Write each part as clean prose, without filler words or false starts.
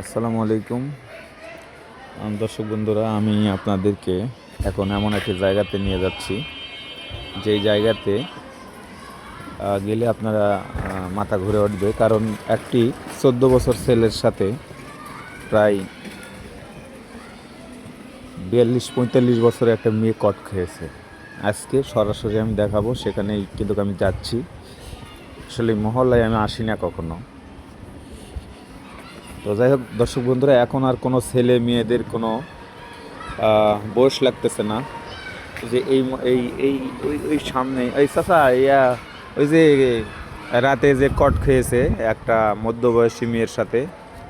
আসসালামু আলাইকুম দর্শক বন্ধুরা, আমি আপনাদেরকে এখন এমন একটি জায়গাতে নিয়ে যাচ্ছি যেই জায়গাতে গেলে আপনারা মাথা ঘুরে উঠবে। কারণ একটি 14 বছর ছেলের সাথে প্রায় 42-45 বছরের একটা মেয়ে কট খেয়েছে। আজকে সরাসরি আমি দেখাবো, সেখানেই কিন্তু আমি যাচ্ছি। আসলে মহল্লায় আমি আসি না কখনো। তো যাই হোক দর্শক বন্ধুরা, এখন আর কোনো ছেলে মেয়েদের কোনো বয়স লাগতেছে না। যে এই এই এই ওই ওই সামনে এই চাচা ওই যে রাতে যে কট খেয়েছে একটা মধ্যবয়সী মেয়ের সাথে,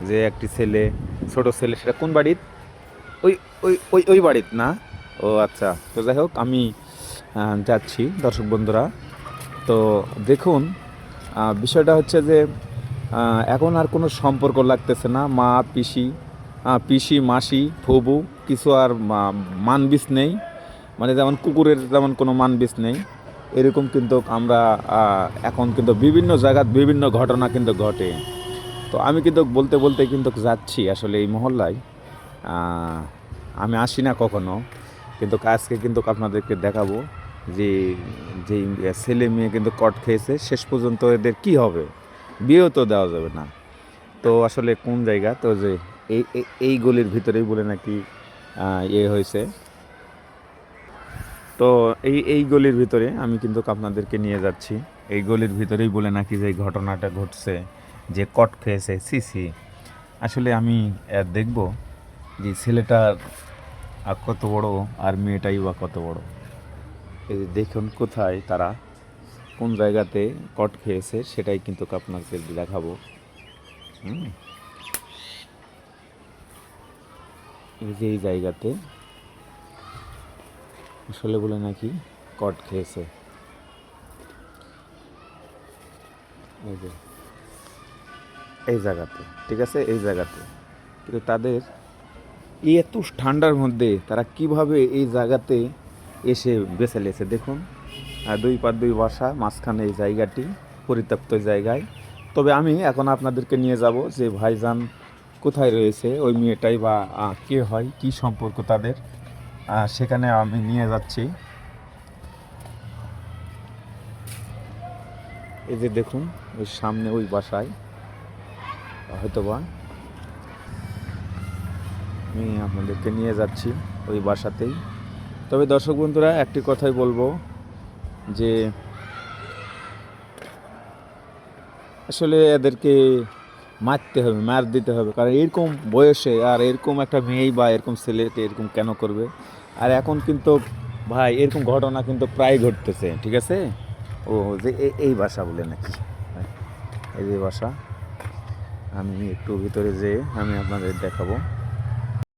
যে একটি ছেলে, ছোট ছেলে, সেটা কোন বাড়ির? ওই ওই বাড়ির না? ও আচ্ছা। তো যাই হোক আমি যাচ্ছি দর্শক বন্ধুরা। তো দেখুন, বিষয়টা হচ্ছে যে এখন আর কোনো সম্পর্ক লাগতেছে না। মা, পিসি, পিসি, মাসি, ফুবু, কিছু আর মানবিস নেই। মানে যেমন কুকুরের যেমন কোনো মানবিস নেই, এরকম কিন্তু আমরা এখন কিন্তু বিভিন্ন জায়গায় বিভিন্ন ঘটনা কিন্তু ঘটে। তো আমি কিন্তু বলতে বলতে কিন্তু যাচ্ছি আসলে এই মহল্লায়। আমি আসি না কখনো, কিন্তু আজকে কিন্তু আপনাদেরকে দেখাবো যে যেই ছেলে মেয়ে কিন্তু কট খেয়েছে, শেষ পর্যন্ত এদের কি হবে, বিয়েও তো দেওয়া যাবে না। তো আসলে কোন জায়গা, তো যে এই গলির ভিতরেই বলে নাকি হয়েছে। তো এই গলির ভিতরে আমি কিন্তু আপনাদেরকে নিয়ে যাচ্ছি। এই গলির ভিতরেই বলে নাকি যে ঘটনাটা ঘটছে, যে কট খেয়েছে। সিসি আসলে আমি দেখব যে ছেলেটার কত বড় আর মেয়েটাই বা কত বড়। এই যে দেখুন কোথায় তারা, কোন জায়গাতে কট খেয়েছে, সেটাই কিন্তু আপনাকে দেখাবো। এই যে এই জায়গাতে আসলে বলে নাকি কট খেয়েছে। এই যে এই জায়গাতে, ঠিক আছে, এই জায়গাতে। কিন্তু তাদের এত ঠান্ডার মধ্যে তারা কিভাবে এই জায়গাতে এসে বেছে লেছে দেখুন। আর দুই পার দুই বাসা, মাঝখানে এই জায়গাটি পরিত্যক্ত জায়গায়। তবে আমি এখন আপনাদেরকে নিয়ে যাব যে ভাইজান কোথায় রয়েছে, ওই মেয়েটাই বা কে হয়, কি সম্পর্ক তাদের, সেখানে আমি নিয়ে যাচ্ছি। এই যে দেখুন, ওই সামনে ওই বাসায় হয়তোবা আমি আপনাদেরকে নিয়ে যাচ্ছি ওই বাসাতেই। তবে দর্শক বন্ধুরা, একটি কথাই বলবো যে আসলে এদেরকে মারতে হবে, মার দিতে হবে। কারণ এরকম বয়সে আর এরকম একটা মেয়েই বা এরকম ছেলেকে এরকম কেন করবে? আর এখন কিন্তু ভাই এরকম ঘটনা কিন্তু প্রায় ঘটতেছে, ঠিক আছে। ও যে এই বাসা বলে নাকি, এই যে বাসা, আমি একটু ভিতরে যেয়ে আমি আপনাদের দেখাবো।